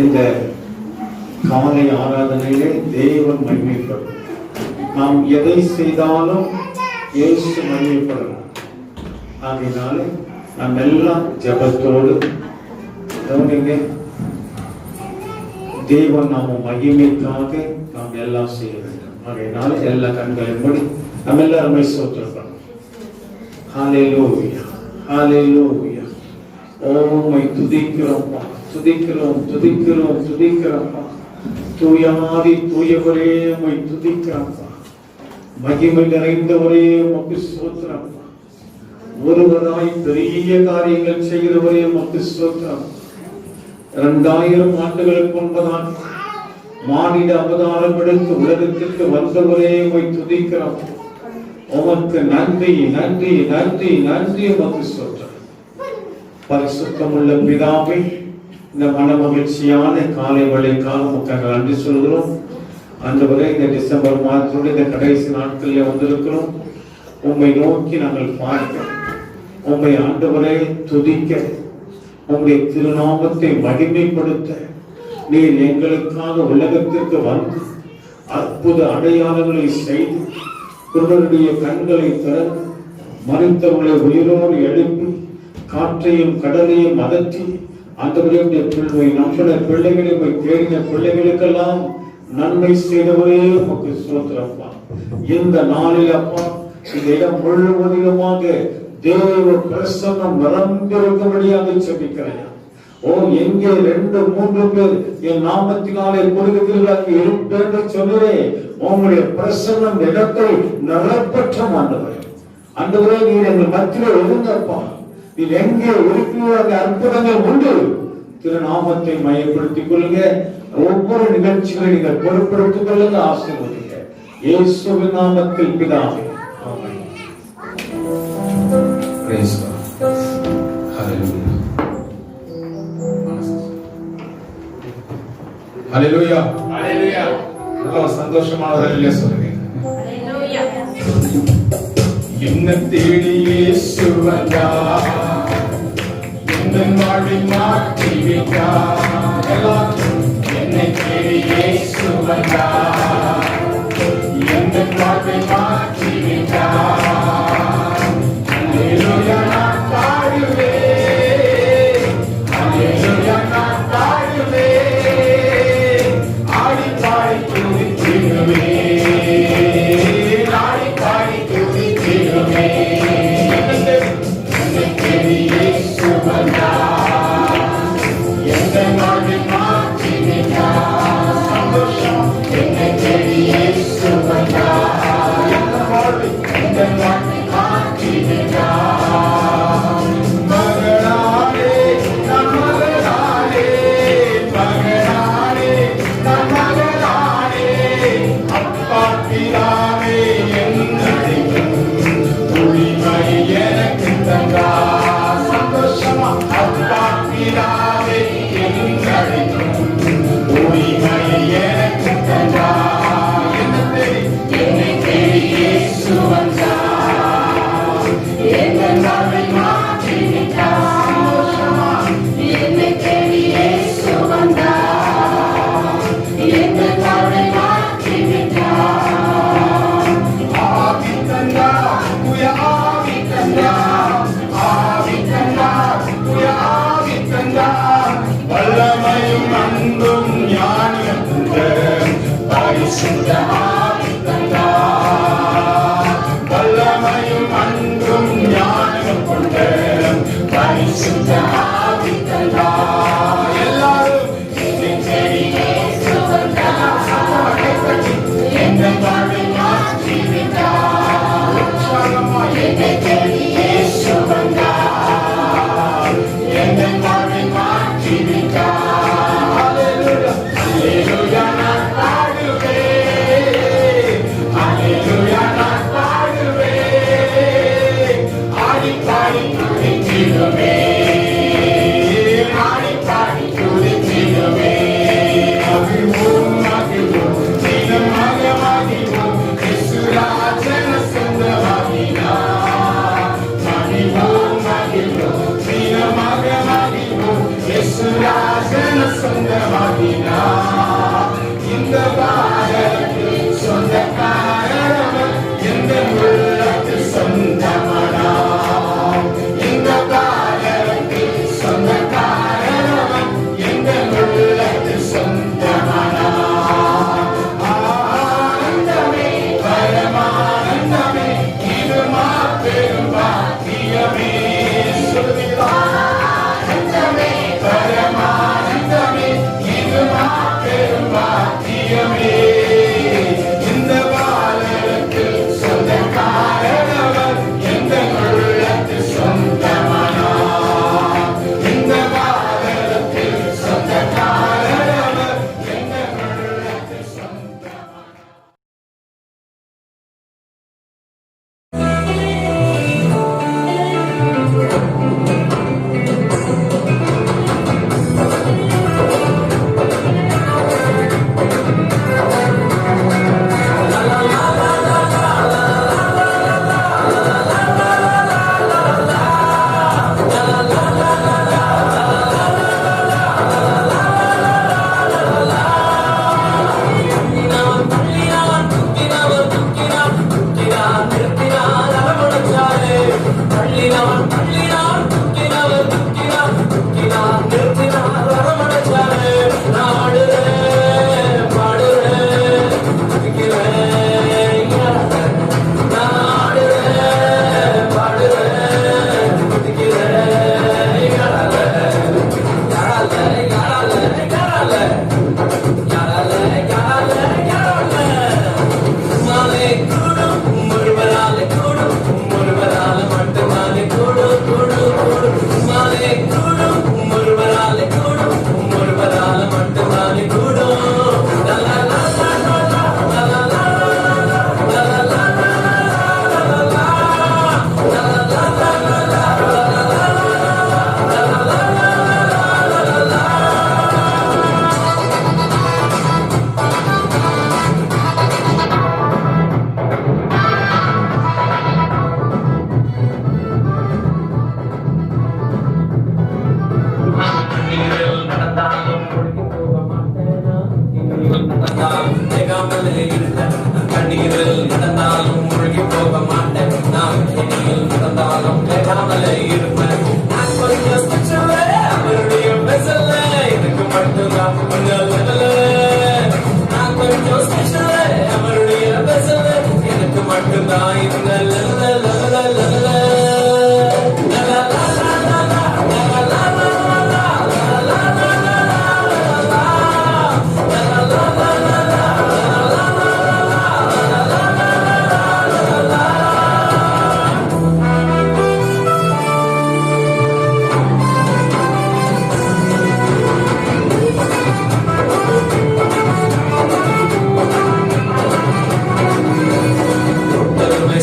இந்த காலை ஆராதனையிலே தேவன் மகிமைப்படும். நாம் எதை செய்தாலும் இயேசு மகிமைப்படணும். ஆகையினால நாம் எல்லாம் ஜெபத்தோடு தேவன் நாம மகிமைக்காக நாம் எல்லாம் செய்ய வேண்டும். ஆகையினால எல்லா கண்களையும் மூடி நம்ம எல்லாருமே ஸ்தோத்திரம். ஹல்லேலூயா, ஹல்லேலூயா. ஓமை துதிக்கிறோம்ப்பா, துதிக்கிறோம், துதிக்கிறோம், துதிக்கிறோம்ப்பா. தூயாதி தூயவரே உம்மை துதிக்கிறோம்ப்பா. மகிமை நிறைந்தவரே உமக்கு ஸ்தோத்திரம்ப்பா. ஒருவராய் பெரிய காரியங்கள் செய்கிறவரே உமக்கு ஸ்தோத்திரம். 2000 ஆண்டுகளுக்கு முன்பதான் மானிட அவதாரம் எடுத்து உலகத்திற்கு வந்தவரே உம்மை துதிக்கிறோம். உமக்கு நன்றி, நன்றி, நன்றி, நன்றி. உமக்கு ஸ்தோத்திரம். பரிசுத்தமுள்ள பிதாவே, இந்த மனமகிழ்ச்சியான காலை வேளைக்காக உமக்கு நன்றி சொல்கிறோம். ஆண்டவரே, இந்த டிசம்பர் மாதத்துடைய இந்த கடைசி நாட்களில் வந்திருக்கிறோம். உம்மை நோக்கி நாங்கள் பார்க்க, உம்மை ஆண்டவரே துதிக்க, உம்முடைய திருநாமத்தை மகிமைப்படுத்த நீர் எங்களுக்காக உலகத்திற்கு வந்து அற்புத அடையாளங்களை செய்து குருடனுடைய கண்களை திறந்து மரித்தவர்களை உயிரோடு எழுப்பி காற்றையும் கடலையும் அதற்றி ஆண்டவரே பிள்ளை நம்பின பிள்ளைகளை தேடின பிள்ளைகளுக்கெல்லாம் நன்மை செய்தவரே உமக்கு ஸ்தோத்திரப்பா. இந்த நாளில் அப்பா இந்த இடம் முழுவதிலுமாக தேவ பிரசன்னம் நிரம்பியிருக்கும்படியாக ஜெபிக்கிறேன். ஓ, எங்கே 2-3 பேர் என் நாமத்தினாலே கூடுகிறீர்களாக இருப்பேன் என்று சொல்லுவே உங்களுடைய பிரசன்னம் இடத்தை நிரப்பற்ற ஆண்டவரே. ஆண்டவரே, நீர் எங்கள் மத்தியில் இருங்கப்பா. நீர் எங்கே இருக்கிறீர்கள் அற்புதங்கள் உண்டு. திருநாமத்தை மையப்படுத்திக் கொள்ளுங்க. ஒவ்வொரு நிகழ்ச்சிகளை நீங்கள் பொறுப்படுத்திக் கொள்ளுங்க. ஆசீர்வதிங்க இயேசுவின் நாமத்தில் பிதாவே, ஆமென். Praise God. Hallelujah. Hallelujah. Hallelujah. நல்ல சந்தோஷமானவர்களே சொல்லுங்க. Hallelujah. என்ன தேடி இயேசு வந்தார், என் வாழ்வை மாற்றி விட்டார். என்னை தேடி இயேசு வந்தார், என் வாழ்வை மாற்றி விட்டார். Hallelujah, நான் பாடுவேன். Hallelujah, நான் பாடுவேன். ஆடி பாடி துதித்திடுவேன். ஆடி பாடி துதித்திடுவேன். என்னை தேடி இயேசு வந்தார், என் வாழ்வை மாற்றி விட்டார். சந்தோஷம். என்னை தேடி இயேசு வந்தார், என் வாழ்வை மாற்றி விட்டார். மகனாரே, நான் மகனாரே, மகனாரே, நான் மகனாரே. அப்பா பிதாவே என்னழைக்கும் உரிமை எனக்கு தந்தார். சந்தோஷமா. அப்பா பிதாவே என்னழைக்கும் உரிமை எனக்கு தந்தார். என்னை தேடி இயேசு வந்தார், என் வாழ்வை மாற்றி விட்டார். என்னை தேடி இயேசு வந்தார், என் வாழ்வை மாற்றி விட்டார். ஆவி தந்தார், தூய ஆவி தந்தார். ஆவி தந்தார், தூய ஆவி தந்தார். வல்லமையும் அன்பும் ஞானம் தந்த பரிசுத்த ஆவி தந்தார். வல்லமையும் அன்பும் ஞானம் கொண்ட பரிசுத்த ஆவி தந்தார். எல்லாரும் என்னை தேடி இயேசு வந்தார், என் வாழ்வை மாற்றி விட்டார். என்னை தேடி இயேசு வந்தார், என் வாழ்வை மாற்றி விட்டார். Hallelujah, hallelujah, நான் பாடுவேன். சுராசன சொந்தமாகினார். இந்த பாடலுக்கு சொந்தக்காரர் எந்த உள்ளத்து சொந்தமானார். இந்த பாடலுக்கு சொந்தக்காரர் எந்த உள்ளத்து சொந்தமானார். ஆனந்தமே பரமானந்தமே இது மாபெரும் பாக்கியமே. சொல்லுவீங்களா? ஆனந்தமே பரமானந்தமே இது மாபெரும் பாக்கியமே. இந்த பாலருக்கு சொந்தக்காரர் எந்த உள்ளத்து சொந்தமானார். இந்த பாலருக்கு சொந்தக்காரர் எந்த உள்ளத்து சொந்தமானார். கண்ணீரில் நடந்தாலும் முழுகி போக மாட்டேன். நான் கண்ணீரில் நடந்தாலும் கேட்காமலே இருப்பேன். நான் கொஞ்சம் ஸ்பெஷல் அவருடைய பெசல் எனக்கு மட்டும்தான் கொஞ்சம் லெவல். நான் கொஞ்சம் ஸ்பெஷல் அவருடைய பெசல் எனக்கு மட்டும்தான் இந்த லெவல் லெவல் லெவல்.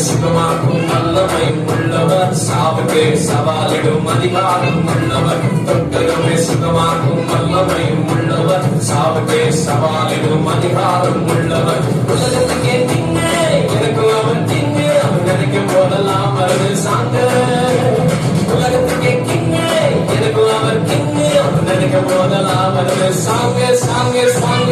சுகமாக்கும் வல்லமை உள்ளவர், சாவுக்கே சவாலிடும் அதிகாரம் உள்ளவர். தொட்டகமே சுகமாக்கும் வல்லமை உள்ளவர், சாவுக்கே சவாலிடும் அதிகாரம் உள்ளவர். உலகத்துக்கே திங்க எனக்கு அவன் திங்க, அவன் நினைக்கும் போதெல்லாம் வருது சாங்க. உலகத்துக்கே கிங்க எனக்கு அவர் கிங்க, அவன் நினைக்கும் போதெல்லாம் வருது சாங்க சாங்க சாங்க.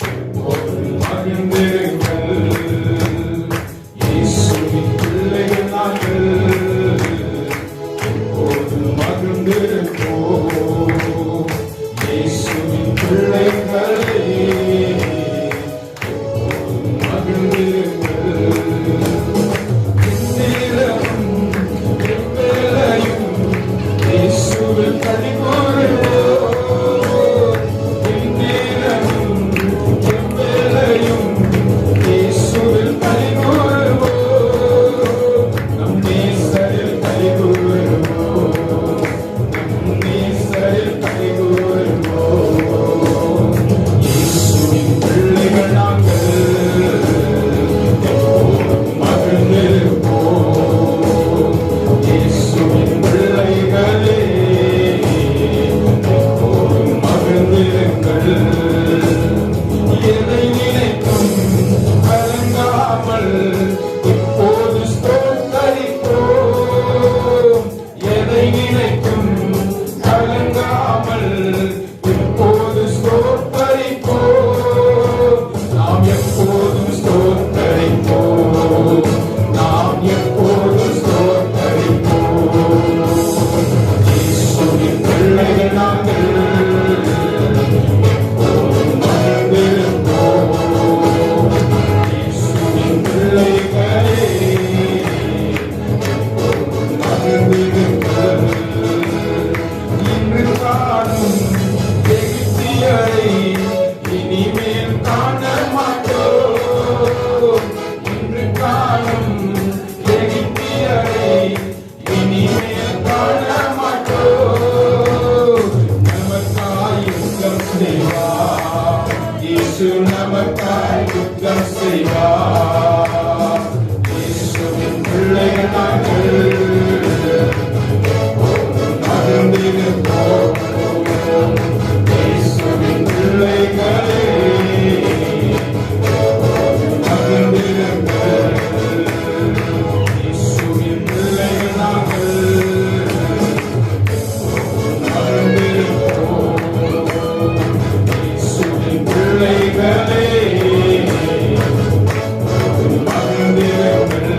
எப்போதும் மகிழ்ந்திருங்கள். இயேசுவின் பிள்ளைகள் நாங்கள், எப்போதும் மகிழ்ந்திருப்போம். இயேசுவின் பிள்ளைகளே, எப்போதும் மகிழ்ந்திருங்கள். எந்நேரமும் எவ்வேளையும் இயேசுவில் களிகூருவோம். எந்நேரமும் எவ்வேளையும் இயேசுவில் களிகூருவோம். நம் நேசரில் களிகூருவோம். நம் நேசரில் களிகூருவோம். இயேசுவின் பிள்ளைகள் நாங்கள், எப்போதும் மகிழ்ந்திருப்போம். இயேசுவின் பிள்ளைகளே, எப்போதும் மகிழ்ந்திருங்கள். எதை நினைக்கும் கலங்காமல் இப்போது ஸ்தோத்தரிப்போம். எதை நினைக்கும் கலங்காமல் இப்போது ஸ்தோத்தரிப்போம். நாம் எப்போதும் ஸ்தோத்தரிப்போம். நாம் எப்போதும் ஸ்தோத்தரிப்போம். இயேசுவின் பிள்ளைகள் நாங்கள், எப்போதும் மகிழ்ந்திருப்போம். இயேசுவின் பிள்ளைகளே, எப்போதும் மகிழ்ந்திருங்கள். இன்று காணும் எகிப்தியரை இனிமேல் காண மாட்டோம். இன்று காணும் எகிப்தியரை இனிமேல் காண மாட்டோம். நமக்காய் யுத்தம் செய்வார் இயேசு, நமக்காய் யுத்தம் செய்வார். இயேசுவின் பிள்ளைகள் நாங்கள், எப்போதும் மகிழ்ந்திருப்போம். இயேசுவின் பிள்ளைகளே, எப்போதும் மகிழ்ந்திருங்கள். இயேசுவின் பிள்ளைகள் நாங்கள், எப்போதும் மகிழ்ந்திருப்போம். இயேசுவின் பிள்ளைகளே, எப்போதும் மகிழ்ந்திருங்கள்.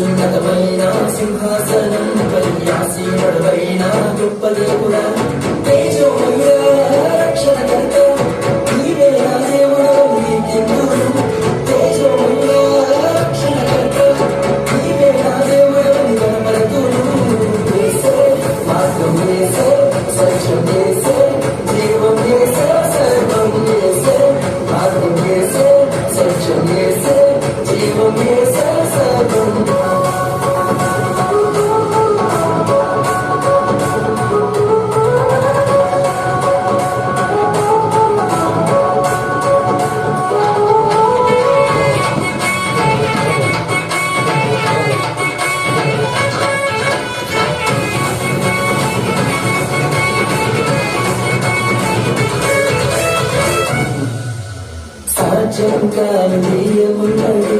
అత్యున్నతమైన సింహాసనంపై ఆసీనుడవైన గొప్ప దేవుడా, తేజోమయ రక్షణకర్త, నీవే నా దేవుడు, నీకెందుకు తేజోమయ రక్షణకర్త, నీవే నా దేవుడు, నిగమపరతుడు. యేసే, మార్గం యేసే, సత్యం యేసే, జీవం యేసే, సర్వం యేసే, మార్గం యేసే, సత్యం యేసే, జీవం యేసే, సర్వం. సాధ్యం కాని ధ్యేయమున్నది,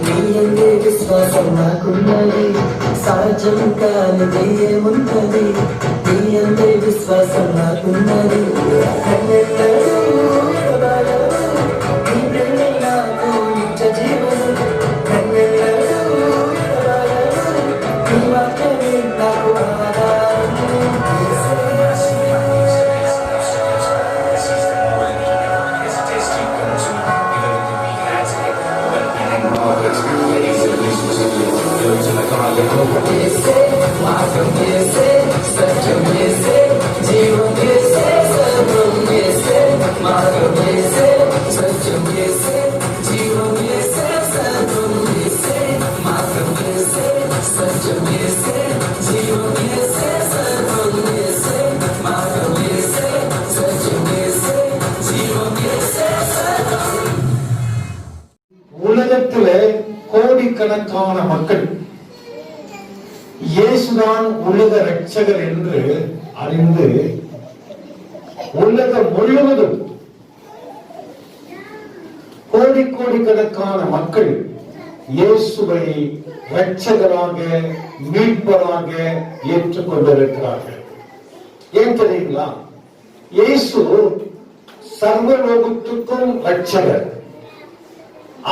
నీ యందే విశ్వాసం నాకున్నది. సాధ్యం కాని ధ్యేయమున్నది, నీ యందే విశ్వాసం నాకున్నది. కన్నెన్నడూ ఎడబాయవు, నీ ప్రేమే నాకు నిత్య జీవము. కన్నెన్నడూ ఎడబాయవు, నీ వాక్యమే నాకు ఆధారము. యేసే, మార్గం యేసే, సత్యం యేసే, జీవం యేసే, సర్వం యేసే, మార్గం యేసే, సత్యం యేసే, జీవం యేసే, సర్వం యేసే, మార్గం యేసే, సత్యం యేసే, జీవం యేసే, సర్వం యేసే, మార్గం యేసే, సత్యం యేసే, జీవం యేసే, సర్వం. உலகத்திலே கோடிக்கணக்கான மக்கள் இயேசுதான் உலக இரட்சகர் என்று அறிந்து உலகம் முழுவதும் கோடிக்கணக்கான மக்கள் இயேசுவை இரட்சகராக மீட்பராக ஏற்றுக்கொண்டிருக்கிறார்கள். ஏன் தெரியுங்களா? இயேசு சர்வலோகத்துக்கும் இரட்சகர்.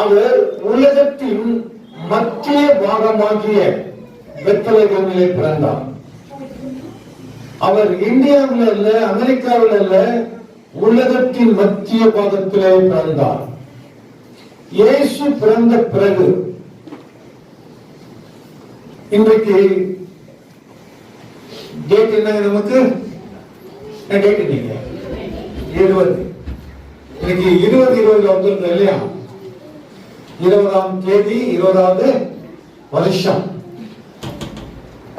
அவர் உலகத்தின் மத்திய பாகமாகிய பெத்லகேமிலே பிறந்தார். அவர் இந்தியாவில் அல்ல, அமெரிக்காவில் அல்ல, உலகத்தின் மத்திய பாகத்திலே பிறந்தார். இயேசு பிறந்த பிறகு இன்றைக்கு டேட் என்ன? நமக்கு டேட் நீங்க 20 இன்னைக்கு 20 வந்துருந்தோம் இல்லையா? 20ஆம் தேதி 20வது வருஷம்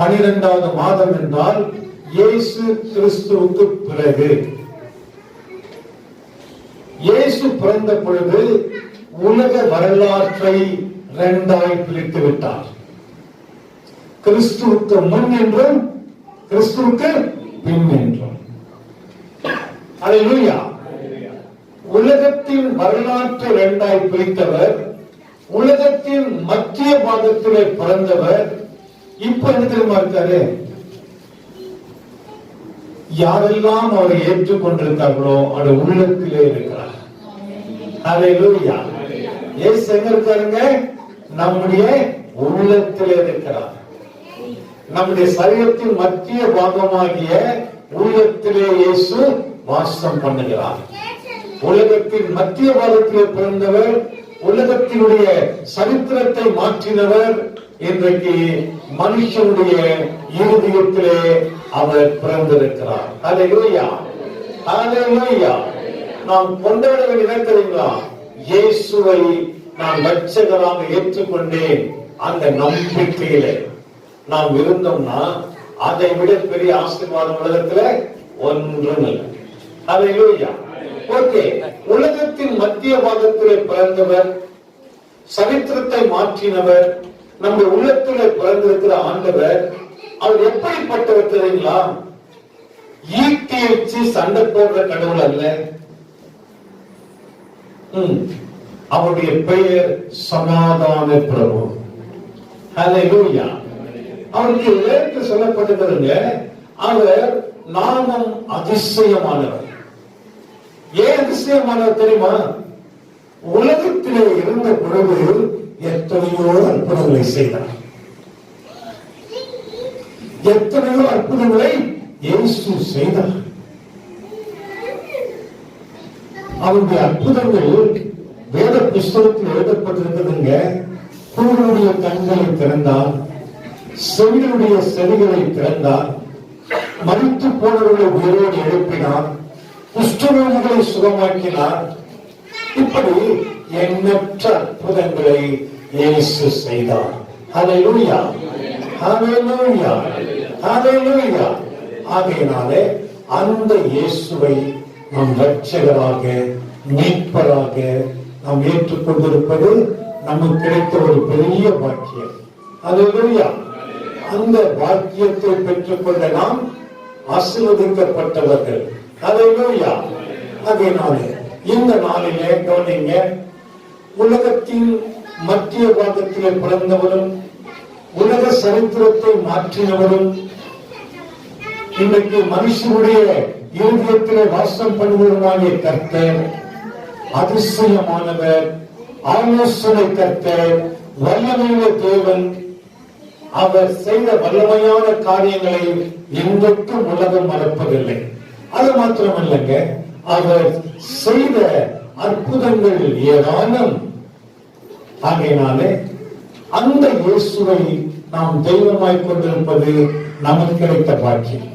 12வது மாதம் என்றால் இயேசு கிறிஸ்துவுக்கு பிறகு. இயேசு பிறந்த பொழுது உலக வரலாற்றை இரண்டாய் பிரித்து விட்டார். கிறிஸ்துவுக்கு முன் என்றும் கிறிஸ்துவுக்கு பின் என்றும். அல்லேலூயா. உலகத்தின் வரலாற்றை இரண்டாய் பிரித்தவர், உலகத்தின் மத்திய பாகத்திலே பிறந்தவர். இப்ப என்ன தெரியுமா இருக்காரு? யாரெல்லாம் அவரை ஏற்றுக்கொண்டிருக்கார்களோ அவருடைய உள்ளத்திலே இருக்கிறார். அல்லேலூயா. இயேசு எங்க இருக்காருங்க? நம்முடைய உள்ளத்திலே இருக்கிறார். நம்முடைய சரீரத்தின் மத்திய பாகமாகிய உள்ளத்திலே இயேசு வாசம் பண்ணுகிறார். உலகத்தின் மத்திய பாகத்திலே பிறந்தவர், உலகத்தினுடைய சரித்திரத்தை மாற்றினவர். இன்றைக்கு மனுஷனுடைய இருதயத்திலே அவர் பிறந்திருக்கிறார். அல்லேலூயா, அல்லேலூயா. நாம் கொண்டாட வேண்டிய தெரியுங்களா? இயேசுவை நான் இரட்சகராக ஏற்றுக்கொண்டேன். அந்த நம்பிக்கையிலே நாம் இருந்தோம்னா அதை விட பெரிய ஆசீர்வாதம் உலகத்துல ஒன்றும் இல்லை. அல்லேலூயா. ஓகே, உலகத்தின் மத்திய பாகத்திலே பிறந்தவர், சரித்திரத்தை மாற்றினவர், நம்முடைய உள்ளத்திலே பிறந்திருக்கிற ஆண்டவர். அவர் எப்படிப்பட்டவர் தெரியுங்களா? ஈட்டி வச்சு சண்டை போடுற கடவுள் அல்ல. அவருடைய பெயர் சமாதான பிரபு. ஹல்லேலூயா. அவருக்கு வேறு சொல்லப்பட்டிருங்க, அவர் நாமம் அதிசயமானவர். ஏன் அதிசயமானவர் தெரியுமா? உலகத்திலே இருந்த பொழுது எத்தனையோ அற்புதங்களை செய்தார். எத்தனையோ அற்புதங்களை இயேசு செய்தார். அவருடைய அற்புதங்கள் வேத புஸ்தகத்தில் எழுதப்பட்டிருக்கிறதுங்க. குருடனுடைய கண்களை திறந்தார், செவிகளுடைய செவிகளை திறந்தார், மரித்து போனவர்களை உயிரோடு எழுப்பினார், குஷ்டரோகிகளை சுகமாக்கினார். இப்படி எண்ணற்ற அற்புதங்களை இயேசு செய்தார். ஹல்லேலூயா, ஹல்லேலூயா, ஹல்லேலூயா. ஆகையினாலே அந்த இயேசுவை நம் இரட்சகராக மீட்பராக நாம் ஏற்றுக்கொண்டிருப்பது நமக்கு கிடைத்த ஒரு பெரிய பாக்கியம். ஹல்லேலூயா. அந்த பாக்கியத்தை பெற்றுக்கொண்ட நாம் ஆசீர்வதிக்கப்பட்டவர்கள். ஹல்லேலூயா. ஆகையினாலே இந்த நாளிலே கவனிங்க, உலகத்தின் மத்திய பாகத்திலே பிறந்தவரும் உலக சரித்திரத்தை மாற்றினவரும் இன்றைக்கு மனுஷனுடைய இருதயத்திலே வாசம் பண்ணுவதுமாகிய கர்த்தர், அதிசயமானவர், ஆலோசனை கர்த்தர், வல்லமையுள்ள தேவன், அவர் செய்த வல்லமையான காரியங்களை இன்றைக்கும் உலகம் மறப்பதில்லை. அது மாத்திரமல்லங்க, அவர் செய்த அற்புதங்கள் ஏராளம். ஆகையினாலே அந்த இயேசுவை நாம் தெய்வமாய் கொண்டிருப்பது நமக்கு கிடைத்த பாக்கியம்.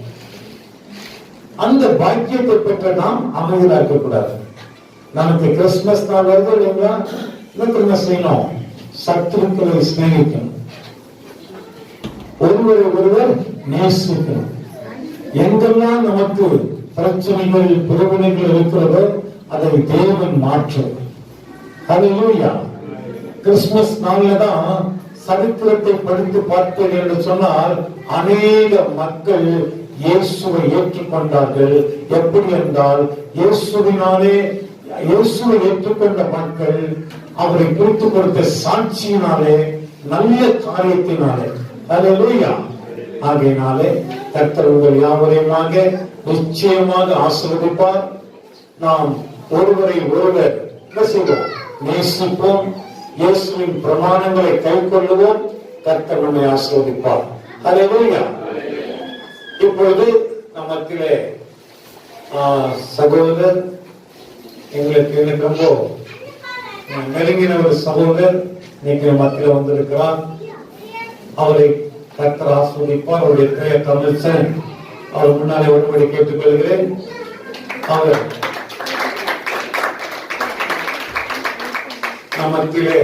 அந்த பாக்கியத்தை பெற்ற நாம் அமைதியாக கூடாது. நமக்கு கிறிஸ்துமஸ் நாள் வருது இல்லைங்களா? என்ன செய்யணும்? சத்துருக்களை சிநேகிக்கணும், ஒருவரை ஒருவர் நேசிக்கணும். எங்கெல்லாம் நமக்கு பிரச்சனைகள் பிரிவினைகள் இருக்கிறதோ அதை தேவன் மாற்றும். ஹல்லேலூயா. கிறிஸ்துமஸ் நாள்ல தான் சரித்திரத்தை படித்து பார்த்தேன் என்று சொன்னால் அநேக மக்கள் இயேசுவை ஏற்றுக்கொண்டார்கள். எப்படி என்றால், இயேசுவினாலே இயேசுவை ஏற்றுக்கொண்ட மக்கள் அவரை குறித்து கொடுத்த சாட்சியினாலே, நல்ல காரியத்தினாலே. ஹல்லேலூயா. ஆகையினாலே கர்த்தர் உங்கள் யாவரையுமாக நிச்சயமாக ஆசீர்வதிப்பார். நாம் ஒருவரை ஒருவர் என்ன செய்வோம்? நேசிப்போம், இயேசுவின் பிரமாணங்களை கைக்கொள்ளுவோம். கர்த்தர் நம்மை ஆசீர்வதிப்பார். ஹல்லேலூயா. இப்பொழுது நமக்கிலே சகோதரர், எனக்கு ரொம்ப நெருங்கின ஒரு சகோதரர் இன்னைக்கு மத்தியில வந்திருக்கிறார். அவரை கர்த்தர் ஆசீர்வதிப்பார். அவருடைய பெயர் தமிழ்சன். அவர் முன்னாலே ஒருபடி கேட்டுக்கொள்கிறேன். அவர் மத்தியிலே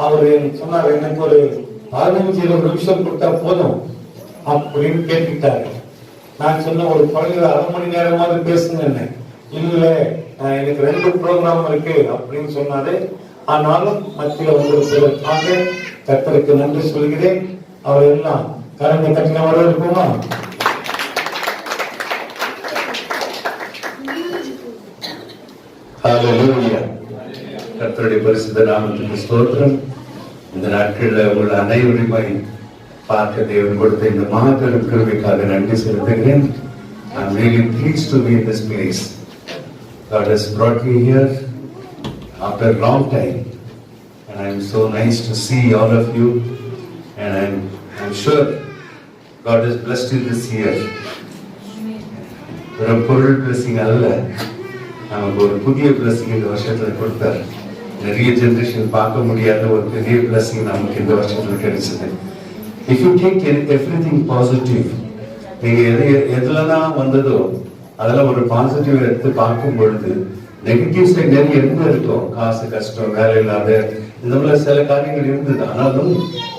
அவர் சொன்னார், எனக்கு ஒரு 15-20 நிமிஷம் கொடுத்தா போதும் அப்படின்னு கேட்டுட்டாரு. நான் சொன்ன ஒரு குறைஞ்ச அரை மணி நேரமாவது பேசுங்க. இல்ல எனக்கு 2 ப்ரோக்ராம் இருக்கு அப்படின்னு சொன்னாரு. ஆனாலும் மத்தியில வந்திருப்பதற்காக கர்த்தருக்கு நன்றி சொல்கிறேன். அவர் எல்லாம் கரண்ட கட்டின வரவேற்போமா? ஹல்லேலூயா. கர்த்தருடைய பரிசுத்த நாமத்துக்கு ஸ்தோத்திரம். இந்த நாட்களில் உங்கள் அனைவருமாய் பார்க்க தேவன் கொடுத்த இந்த மாபெரும் கிருபைக்காக நன்றி செலுத்துகிறேன். I'm really pleased to be in this place. God has brought me here after a long time, and I'm so nice to see all of you, and I'm sure God has blessed you this year. ஒரு பொருள் blessing அல்ல, நமக்கு ஒரு புதிய blessing இந்த வருஷத்துல கொடுத்தார். நிறைய ஜெனரேஷன் பார்க்க முடியாத ஒரு பெரிய blessing நமக்கு இந்த வருஷத்துல கிடைச்சது. If you take everything positive, நீங்க எதுலதான் வந்ததோ அதெல்லாம் ஒரு பாசிட்டிவ் எடுத்து பார்க்கும் பொழுது நெகட்டிவ் சைட் நிறைய இருக்கும். காசு கஷ்டம், வேலை இல்லாத, இந்த மாதிரி சில காரியங்கள் இருந்தது. ஆனாலும்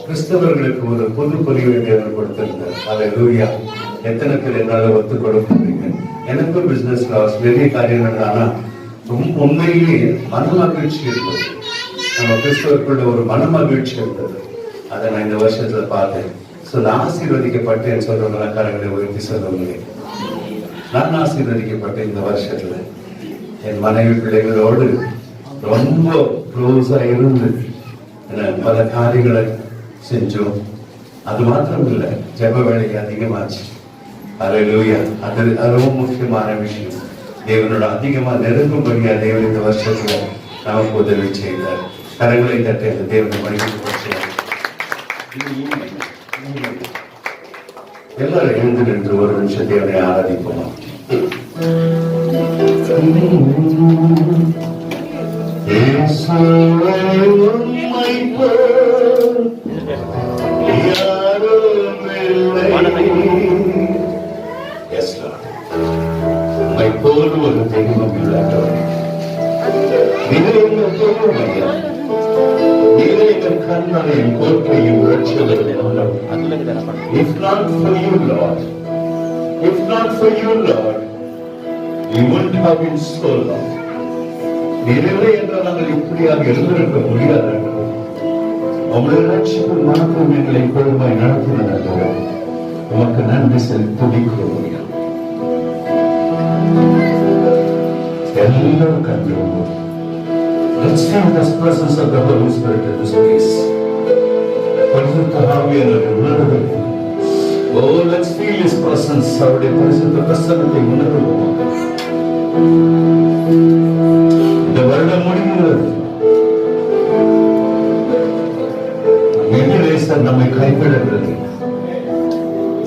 கிறிஸ்தவர்களுக்கு ஒரு பொது பொலிவை தேவை கொடுத்திருந்தார். ஹல்லேலூயா. எத்தனை பேர் என்னால ஒத்து கொடுப்பீங்க? எனக்கும் பிசினஸ் லாஸ், நிறைய காரியங்கள். ஆனா உண்மையிலேயே மன மகிழ்ச்சி இருந்தது. நம்ம கிறிஸ்தவர்களுடைய ஒரு மன மகிழ்ச்சி இருந்தது. அதை நான் இந்த வருஷத்துல பார்த்தேன். நான் ஆசீர்வதிக்கப்பட்டேன் சொல்றவங்க கரங்களை உயர்த்தி சொல்லுங்க. நான் ஆசீர்வதிக்கப்பட்டேன் இந்த வருஷத்துல. என் மனைவி பிள்ளைகளோடு ரொம்ப க்ளோஸா இருந்து பல காரியங்களை செஞ்சோம். அது மாத்திரம் இல்லை, ஜெப வேலை அதிகமாச்சு. ஹல்லேலூயா. அது ரொம்ப முக்கியமான விஷயம். தேவனோட அதிகமா நெருங்கும்படியா தேவன் இந்த வருஷத்துல நமக்கு உதவி செய்தார். கரங்களை தட்டி அந்த தேவனை மகிழ்ச்சி. எல்லாரும் எழுந்து நின்று ஒரு நிமிஷத்தை அவனை ஆராதிப்போமா? உம்மை போல் யாரும் இல்லை. Yes, Lord. உம்மை போல் ஒரு தெய்வம் இல்லாதவரே, நீர் எங்கள் தெய்வம் ஐயா. நீர் எங்கள் கண்மலையும் கோட்டையும் இரட்சகரும். If not for you, Lord, if not for you, Lord, we wouldn't have been so long. நீரில்லை என்றால் நாங்கள் இப்படியாக எழுந்திருக்க முடியாது. உங்களுடைய ரட்சிப்பு மாத்திரம் எங்களை பொறுமாய் நடத்தினதாக உமக்கு நன்றி செலுத்துகிறோம். எல்லாரும் கண்டிருப்போம். Let's feel the presence of the Holy Spirit in this place. பரிசுத்த ஆவியானவரை உணர்வுகள். Oh, let's feel His presence. அவருடைய பரிசுத்த பிரசன்னத்தை உணர்வோம். இந்த வருடம் முடிகிறது. எதிரேசர் நம்மை கைவிடவில்லை.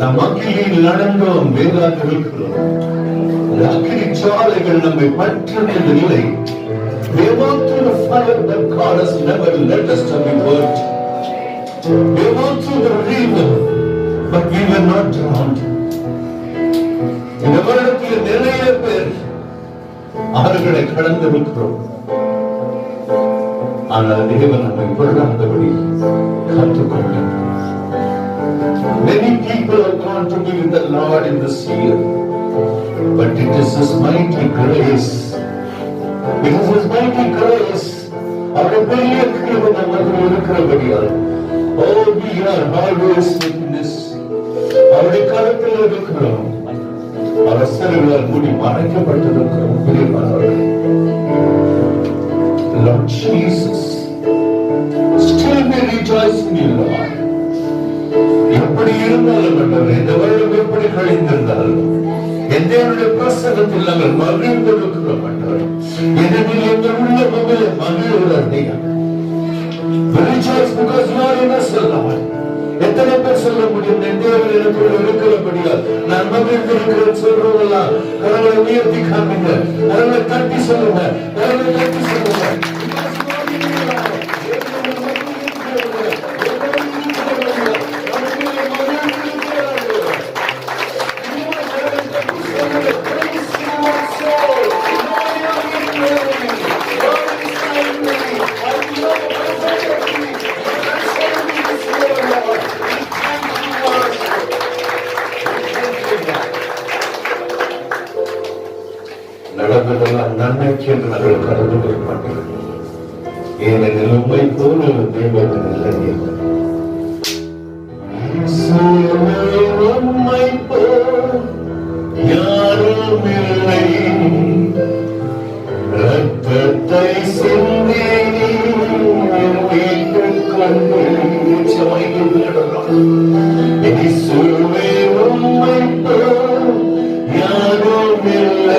நாம் அக்கினியில் நடந்தோம், வேகாக இருக்கிறோம். அக்கினி ஜுவாலைகள் நம்மை பற்றியதில்லை. We walk through the fire that God has never let us to be burnt. We walked through the river, but we were not drowned. இந்த வருடத்தில் நிறைய பேர் ஆறுகளை கடந்திருக்கிறோம். ஆனால் தேவன் நம்மை கொள்ளாதபடி காத்துக்கொண்டார். Many people have gone to be with the Lord in this year, but it is His mighty grace. It is His mighty grace. அவருடைய பெரிய கிருபை நம்மில் இருக்கிறபடியால் oh, we are always witness. அவருடைய கரத்தில் இருக்கிறோம். அரசர்களால் மூடி மறைக்கப்பட்டிருக்கிறோம். பிரியமானவர்களே, Lord Jesus, still we rejoice in you, Lord. எப்படி இருந்தாலும் ஆண்டவரே, இந்த வருடம் எப்படி கழிந்திருந்தாலும் எந்த பிரசங்கத்தில் நாங்கள் மகிழ்ந்திருக்கிறோம் ஆண்டவரே. ஏனெனில் எங்கள் உள்ளமே மகிழ்கிறது. Rejoice because you are in us, Lord. எத்தனை பேர் சொல்ல முடியும்? என் தேவன் எனக்குள்ள இருக்கிறபடியால் நான் மகிழ்ந்திருக்கிறேன் சொல்றவங்களாம் கரங்களை உயர்த்தி காமிங்க, கரங்களை தட்டி சொல்லுங்க, கரங்களை தட்டி சொல்லுங்க. நடந்ததெல்லாம் நன்மைக்கு என்று நாங்கள் கடந்து கொள்ளப்பட்டது. ஏனெனில் உம்மை போல ஒரு தேவன் இல்லை. உம்மை போல் யாரும் இல்லை. ரத்தத்தை சிந்தி மீட்டுக் கொண்டு இயேசுவே உம்மை போல் யாரும் இல்லை.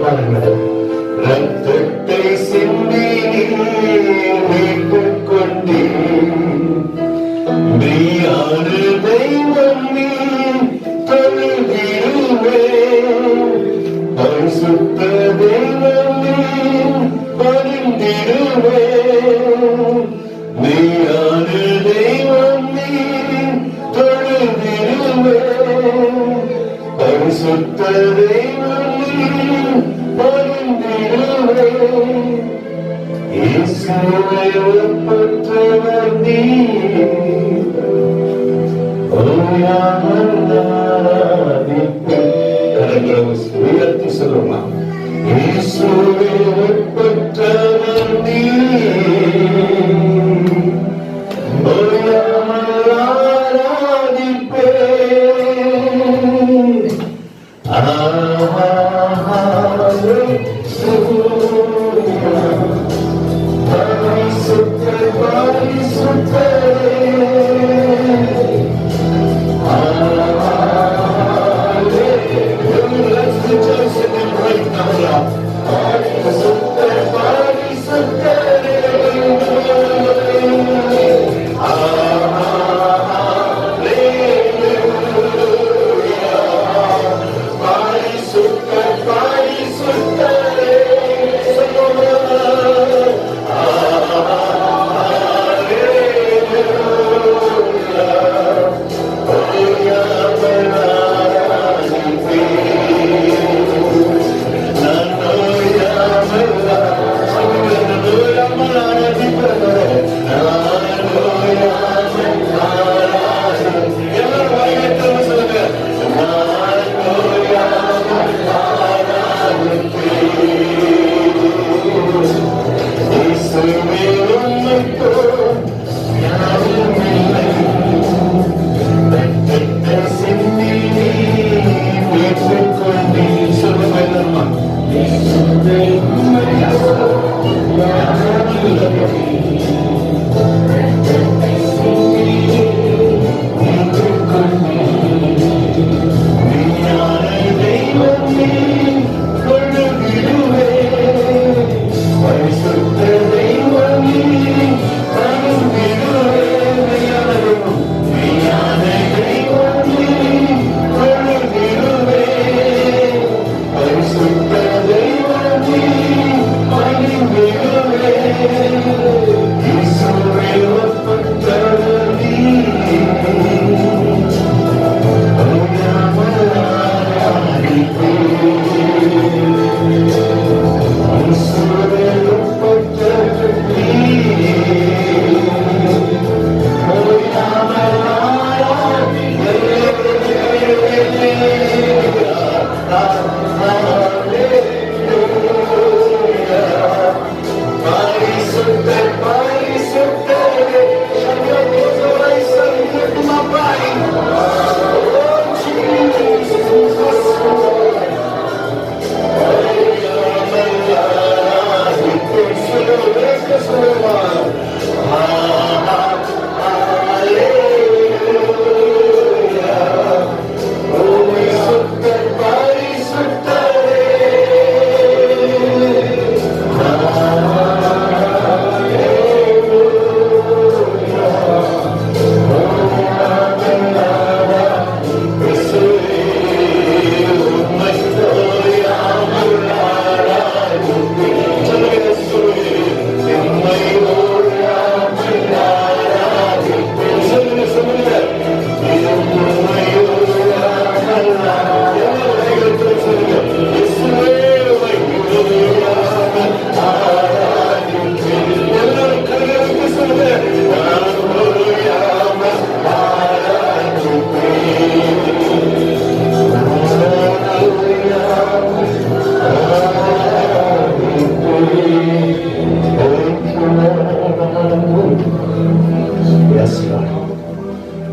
பாருங்கள், ரத்தத்தை சிந்தி மீட்டுக் கொண்டு மெய்யான தெய்வம் நீ தொழுகிறே. பரிசுத்த தெய்வம் நீ பரிந்திடுவே. மெய்யான தெய்வம் நீ தொழுகிறே. பரிசுத்த தெய்வம் நீ பரிந்திடுவே. இயேசுவை ஒப்பற்றவர் நீ. கரங்களை உயர்த்தி சொல்லுமா? இயேசுவை ஒப்பற்றவர் நீ. Pariசுத்த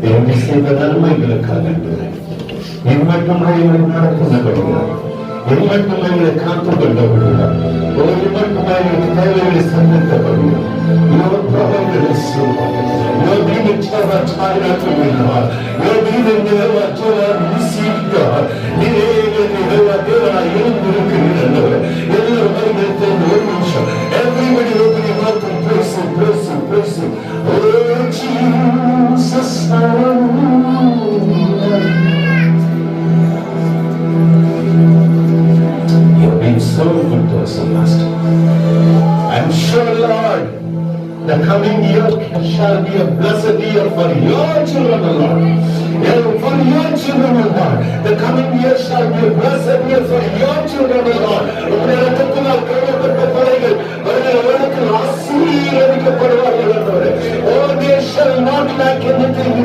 தேவனை செய்த நன்மைகளுக்காக என் மட்டும் நடத்துகிறபடியார் என் மட்டும் எங்களை காத்துக் கொண்டபடியார் ஒரு மட்டும் எங்களுக்கு தேவைகளை சந்தித்தபடியார் your providence, your being a child to me, Lord. Your being a child receive God. Everybody open your mouth and praise Him, praise Him, praise Him. Oh Jesus, you've been so good to us, Master. I'm sure, Lord, the coming year shall be a blessed year for your children, Lord. For your children, Lord. The coming year shall be a blessed year for your children, Lord. Oh, they shall not lack anything.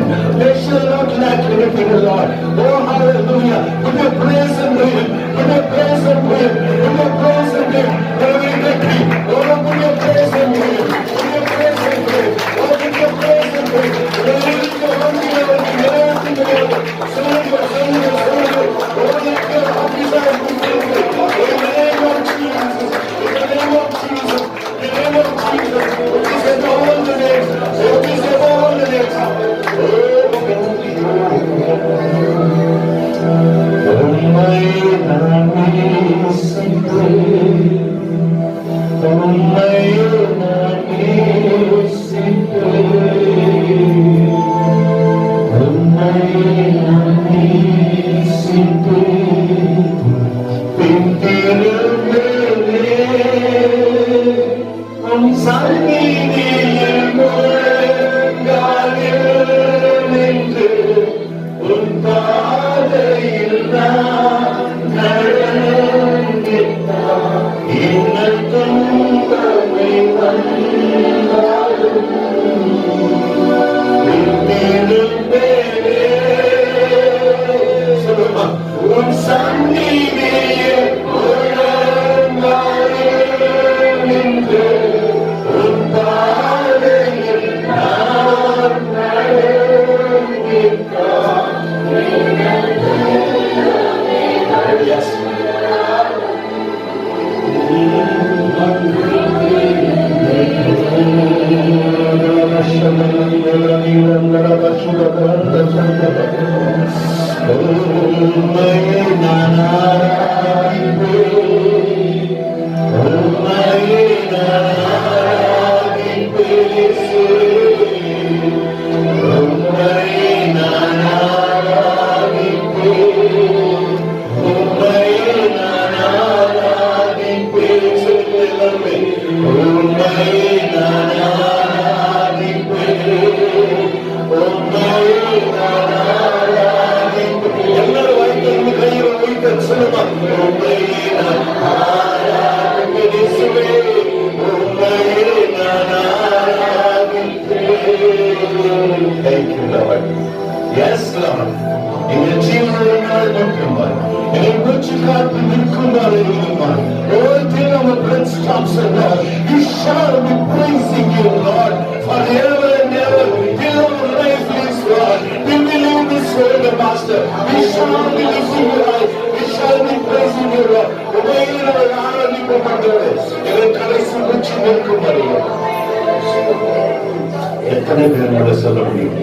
They shall not lack anything, Lord. Oh, hallelujah. Put your praise in Him. Put your praise in Him. Put your praise in Him. Every victory. Oh, put your praise in Him. Put your praise in Him. Oh, put your praise in Him. Thank you, Lord. Yes, Lord. In your children, and which God all till our breath stops, Lord, we shall be praising you, Lord, forever and ever, till our life is, Lord. We will leave this world, Master. We shall be lifting you up. We shall be praising you, Lord. எத்தனை பேரோட சொல்ல முடியும்?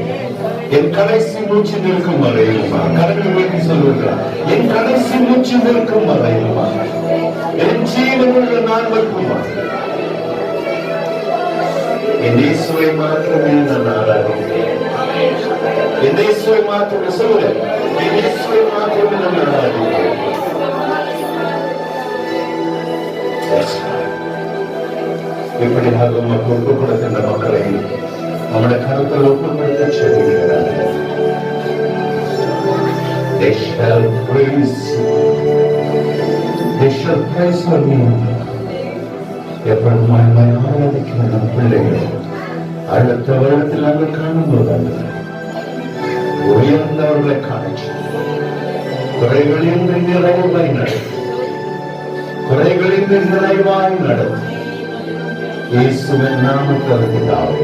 என் கடைசி மூச்சு நிற்கும் வரையிலுமா? கடவுள் வேண்டி சொல்லுகிறார், என் கடைசி மூச்சு நிற்கும் வரையிலுமா, என் ஜீவனுள்ள நான் மட்டுமா என் இயேசுவை மாத்திரமே நான் ஆராதிக்கிறேன். என் இயேசுவை மாத்திரமே சொல்லுகிறேன், என் இயேசுவை மாத்திரமே நான் ஆராதிக்கிறேன். இப்படியாக உமக்கு ஒப்பு கொடுக்கின்ற மக்களை நம்முடைய கருத்தில் ஒப்புப்படுத்த செய்கிறார். They shall praise your name. எப்பொழுதுமாய் ஆராதிக்கிற நம் பிள்ளைகள் அடுத்த வருடத்தில் நாங்கள் காணும்போது உயர்ந்தவர்களை காண குறைகளின்றி நிறைவாய் நடத்தும், குறைகளின்றி நிறைவாய் நடத்தும். இயேசுவின் நாமத்தில் பிதாவே.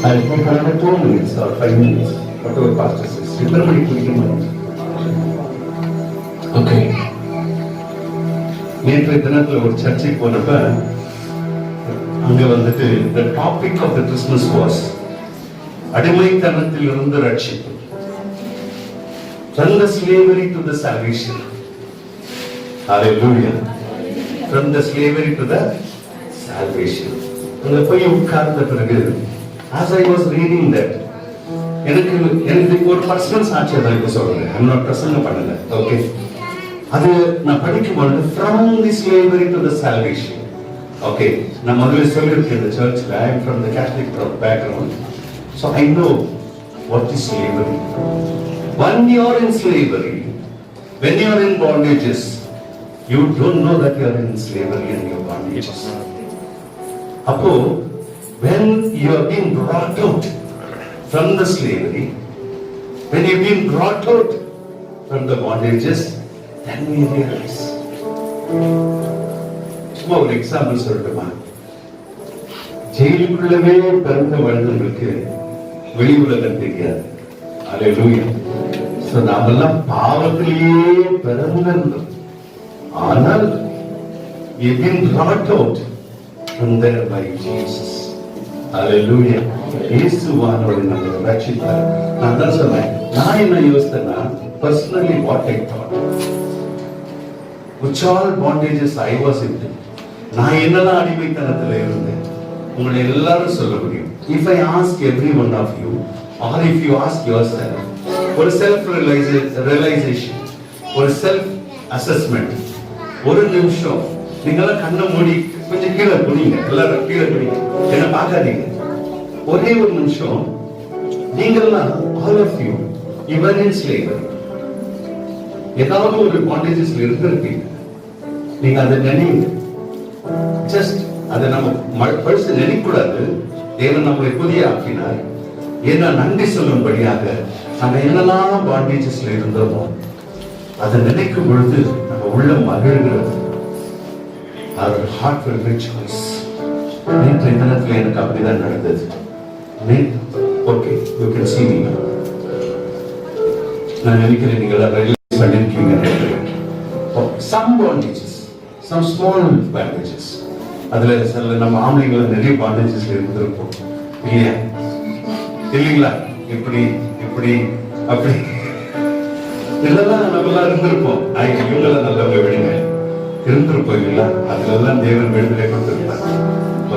I'll take another 2 minutes or 5 minutes, whatever pastor says. எத்தனை மணிக்கு குடிக்கணும்? ஓகே. நேற்றைய தினத்துல ஒரு சர்ச்சைக்கு போனப்ப அங்க வந்துட்டு the topic of the Christmas was அடிமைத்தனத்தில் இருந்து ரட்சிப்பு. From the slavery to the salvation. Hallelujah. From the slavery to the salvation. அங்க போய் உட்கார்ந்த பிறகு as I was reading that எனக்கு ஒரு பர்சனல் சாட்சியை தான் இப்ப சொல்றேன். I'm not பிரசங்கம் பண்ணல. ஓகே. அது நான் படிக்கும்போது from the slavery to the salvation. Okay. நான் முதல்ல சொல்லியிருக்கேன் இந்த சர்ச்ல I am from the Catholic background. So I know what is slavery. When you are in slavery, when you are in bondages, you don't know that you are in slavery and your bondages. Appo, when you have been brought out from the slavery, when you have been brought out from the bondages, then we realize. சும்மா ஒரு example சொல்லட்டுமா? ஜெயிலுக்குள்ளவே பிறந்த வளர்ந்தவங்களுக்கு வெளி உலகம் தெரியாது. அல்லேலூயா. So நாமெல்லாம் பாவத்திலேயே பிறந்திருந்தோம். ஆனால் we've been brought out from there by Jesus. Hallelujah. இயேசுவானவர் நம்மை ரட்சித்தார். நான் தான் சொன்னேன், நான் என்ன யோசித்தேன்னா personally what I thought, which all bondages I was into, நான் என்னெல்லாம் அடிமைத்தனத்தில் இருந்தேன் உங்களை எல்லாரும் சொல்ல முடியும். If I ask every one of you or if you ask yourself, ஒரு செல்ஃப் ரியலைசேஷன், ஒரு செல்ஃப் அசஸ்மெண்ட், ஒரு நிமிஷம் நீங்களாம் கண்ணை மூடி கொஞ்சம் கீழே குனிங்க, எல்லாரும் கீழே குனிங்க, என்ன பார்க்காதீங்க. ஒரே ஒரு நிமிஷம் நீங்கள்லாம் all of you were in slavery. ஏதாவது ஒரு பாண்டேஜஸ்ல இருந்திருப்பீங்க. நீங்க அதை நினைங்க. ஜஸ்ட் அதை நம்ம பர்சன் நினைக்கூடாது. தேவன் நம்மளை புதிய ஆக்கினார். ஏன்னா நன்றி சொல்லும்படியாக நம்ம என்னெல்லாம் பாண்டேஜஸ்ல இருந்தோமோ அதை நினைக்கும் பொழுது நம்ம உள்ள மகிழ்கிறது. Our heart will rejoice. நேற்றைய தினத்துல எனக்கு அப்படிதான் நடந்தது. Okay, you can see me now. நான் நினைக்கிறேன் நீங்க ரியலைஸ் பண்ணிருக்கீங்க. Some bondages, some small bandages. அதுல சில நம்ம ஆம்பளைங்கள நிறைய பாண்டேஜஸ்ல இருந்திருப்போம் இல்லையா? இல்லைங்களா? இப்படி இப்படி அப்படி இதெல்லாம் நம்மளாம் இருந்திருப்போம். இவங்கெல்லாம் நல்லவங்க விடுங்க இருந்திருப்போம் இல்லைங்களா? அதுல எல்லாம் தேவன் விடுதலை கொடுத்திருப்பார்.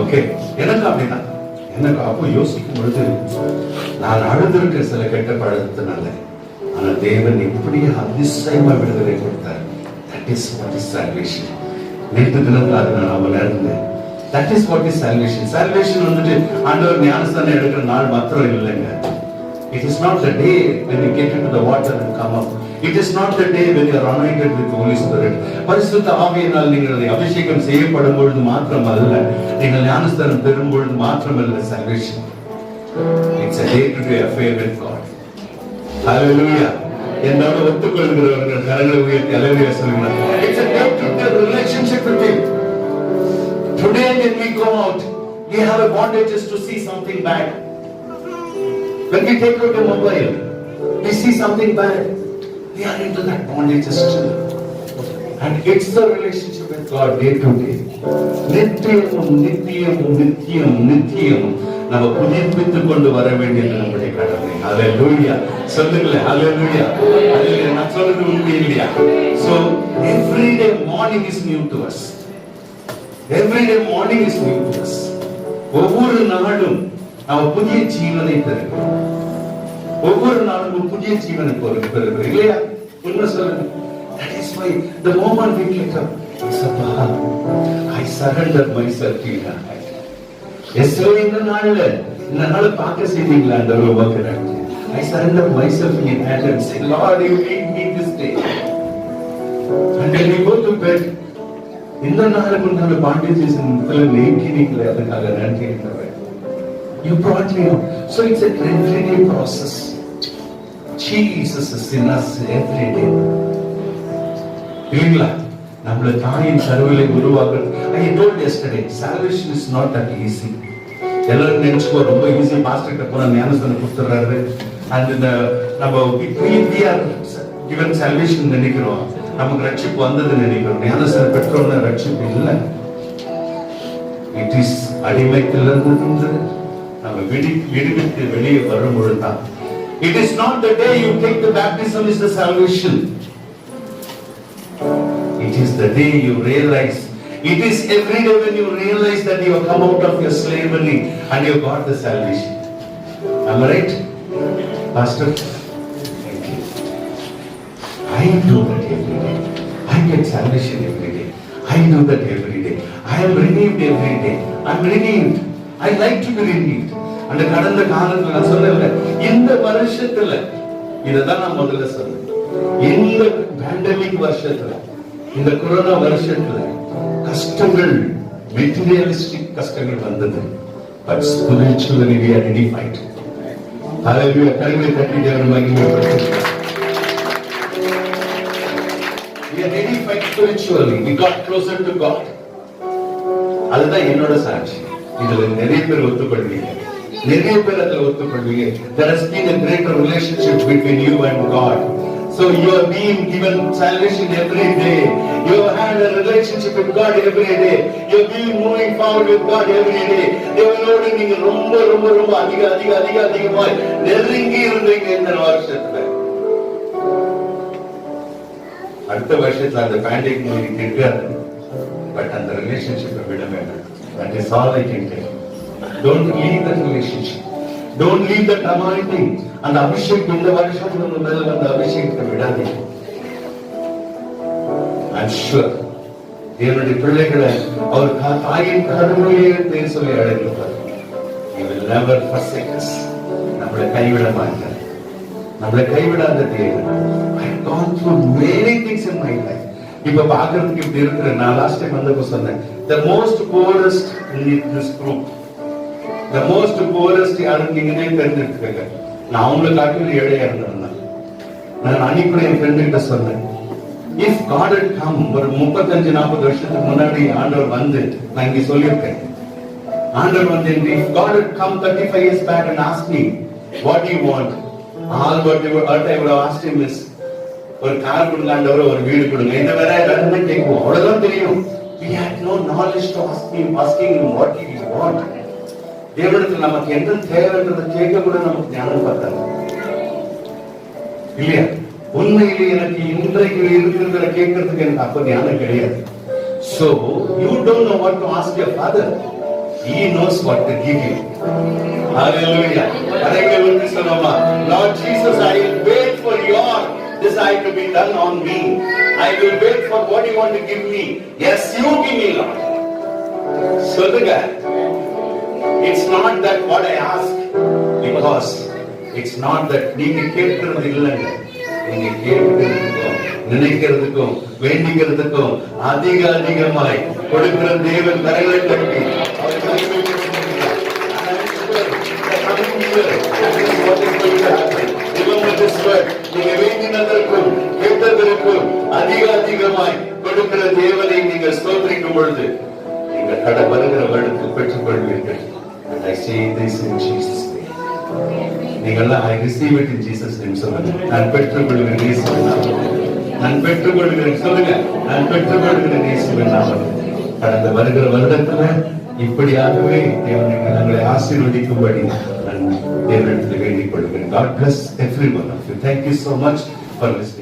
ஓகே, எனக்கு அப்படிதான். எனக்கு அப்போ யோசிக்கும் பொழுது நான் அழுதிருக்க சில கெட்ட பழத்தினால, ஆனா தேவன் எப்படி அதிசயமா விடுதலை கொடுத்தார். That is what is salvation. நேற்று தினத்துல அது நான் உணர்ந்தேன். That is what is salvation. Salvation வந்துட்டு ஆண்டவர் ஞானஸ்தானம் எடுக்கிற நாள் மாத்திரம் இல்லைங்க. It is not the day when you get into the water and come up. It is not the day when you are anointed with the Holy Spirit. பரிசுத்த ஆவியினால் நீங்கள் அபிஷேகம் செய்யப்படும் பொழுது மாத்திரம் அல்ல, நீங்கள் ஞானஸ்தானம் பெறும் பொழுது மாத்திரம் அல்ல salvation. It's a day-to-day affair with God. Hallelujah. என்னோட ஒத்துக்கொள்கிறவர்கள் கரங்களை உயர்த்தி அல்லேலூயா சொல்லுங்க. It's a day-to-day relationship with Him. Today when we go out, we have a bondages to see something bad. When we take out a mobile, we see something bad. We are into that bondages still. And it's the relationship with God day to day. நித்தியம் நம்ம புதுப்பித்துக் கொண்டு வர வேண்டியது நம்முடைய கடமை. ஹalleluya. சொல்லுங்களேன் ஹalleluya. ஹalleluya. நான் சொல்றது உண்மை இல்லையா? So every day morning is new to us. Every day morning is new to us. ஒவ்வொரு நாளும் நாம் புதிய ஜீவனை பெறுகிறோம். ஒவ்வொரு நாளும் புதிய ஜீவனை பெறுகிறோம் இல்லையா? உண்மை சொல்லுங்க. That is why the moment we get up, I surrender myself to you. இந்த நாள பார்க்க செய்வீங்களா? I surrender myself in your hand and say, Lord, you lead me this day. And when we go to bed, இந்த நாளுக்கு உண்டான bondages நீக்கினீங்களே, அதுக்காக நன்றி. You brought me out. So it's a everyday process. Jesus is in us every day. இல்லைங்களா? நம்மள தாயின் கருவிலை உருவாக்குறது. I told yesterday, salvation is not that easy. எல்லாரும் நினைச்சுக்கோ ரொம்ப ஈஸி, பாஸ்டர் கிட்ட போனா ஞானஸ்தானம் கொடுத்துறாரு. அண்ட் இந்த நம்ம we are given salvation நினைக்கிறோம், நமக்கு ரட்சிப்பு வந்தது நினைக்கிறோம். ஞானஸ்தானம் பெற்றோம்னா ரட்சிப்பு இல்லை. இட் இஸ் அடிமைத்திலிருந்து நம்ம விடுவித்து வெளியே வரும் பொழுதுதான். It is not the day you take the baptism is the salvation. It is the day you realize. It is every day when you realize that you have come out of your slavery and you got the salvation. Am I right, Pastor? Thank you. I do that every day. I get salvation every day. I do that every day. I am renewed every day. I am renewed. I like to be renewed. அந்த கடந்த காலத்துல நான் சொல்லல, இந்த வருஷத்துல இததான் நான் முதல்ல சொன்னேன். இந்த பேண்டமிக் வருஷத்துல, இந்த கொரோனா வருஷத்துல கஷ்டங்கள், மெட்டீரியலிஸ்டிக் கஷ்டங்கள் வந்தது. But spiritually we are edified. ஹalleluya. கரங்களை தட்டி தேவனை மகிமைப்படுத்துங்கள். We are edified spiritually. We got closer to God. அதுதான் என்னோட சாட்சி. இதுல நிறைய பேர் ஒத்துக்கொள்வீங்க, நிறைய பேர் அதுல ஒத்துக்கொள்வீங்க. There has been a greater relationship between you and God. So you are being given salvation every day. You have had a relationship with God every day. You are being moving forward with God every day. தேவனோடு நீங்க ரொம்ப ரொம்ப ரொம்ப அதிகமாய் நெருங்கி இருந்தீங்க இந்த வருஷத்துல. அடுத்த வருஷத்துல அந்த பேண்டிக் உங்களுக்கு இருக்காது. பட் அந்த ரிலேஷன்ஷிப்பை விட வேண்டாம். That is all I can tell you. Don't leave that relationship. Don't leave that anointing. And அபிஷேகம் இந்த வருஷத்துல உங்க மேல வந்த அபிஷேகத்தை விடாதீங்க. I'm sure தேவனுடைய பிள்ளைகளை அவர் தாயின் கருணையே பேர் சொல்லி அழைக்கிறார். He will never forsake us. நம்மளை கைவிட மாட்டார். நம்மளை கைவிடாத தேவன். I have gone through many things in my life. இப்ப பாக்குறதுக்கு இப்படி இருக்கிற, நான் லாஸ்ட் டைம் வந்தப்ப சொன்னேன், the most poorest in this group, the most poorest யாரும் நீங்களே தெரிஞ்சுக்கங்க. நான் அவங்களை காட்டிலும் ஏழையா இருந்தேன். நான் அன்னைக்கு என் ஃப்ரெண்டு கிட்ட சொன்னேன், if God had come, ஒரு 35-40 வருஷத்துக்கு முன்னாடி ஆண்டவர் வந்து, நான் இங்க சொல்லியிருக்கேன், ஆண்டவர் வந்து if God had come 35 years back and asked me what do you want, all what I would have asked him is, ஒரு கார் கொடுங்க ஆண்டவரே, ஒரு வீடு கொடுங்க, இந்த வேற எல்லாருமே கேட்கும், அவ்வளவுதான் தெரியும். We had no knowledge to asking him what he want. தேவனுக்கு நமக்கு என்ன தேவைன்றதை கேட்க கூட நமக்கு ஞானம் பார்த்தாங்க இல்லையா? உண்மையிலே எனக்கு இன்றைக்கு இருக்கிறத கேட்கறதுக்கு எனக்கு அப்ப ஞானம் கிடையாது. So you don't know what to ask your father. He knows what to give you. Hallelujah. கரைக்கு வந்து சொல்லுமா, Lord Jesus, I will wait for your desire to be done on me. I will wait for what you want to give me. Yes, you give me, Lord. சொல்லுங்க. It's not that what I ask, because it's not that நீங்க கேட்கிறது இல்லைங்க, நீங்க கேட்கிறதுக்கும் நினைக்கிறதுக்கும் வேண்டிக்கிறதுக்கும் அதிகமாய் கொடுக்கிற தேவன் கரைகளை கட்டி நீங்க வேண்டினதற்கும் கேட்டதற்கும் அதிகமாய் கொடுக்கிற தேவனை நீங்க ஸ்தோத்திரிக்கும் பொழுது நீங்க கடை வருகிற வருடத்தில் பெற்றுக் கொள்வீர்கள். And I say this in Jesus' name. நீங்கள்லாம் I receive it in Jesus' name சொல்லுங்க. நான் பெற்றுக்கொள்கிறேன் இயேசுவின் நாமத்தில். நான் பெற்றுக்கொள்கிறேன் சொல்லுங்க. நான் பெற்றுக்கொள்கிறேன் இயேசுவின் நாமத்தில். கடந்த வருகிற வருடத்துல இப்படியாகவே தேவன் எங்களை ஆசீர்வதிக்கும்படி நான் தேவனிடத்தில் வேண்டிக் கொள்கிறேன். God bless every one of you. Thank you so much for listening.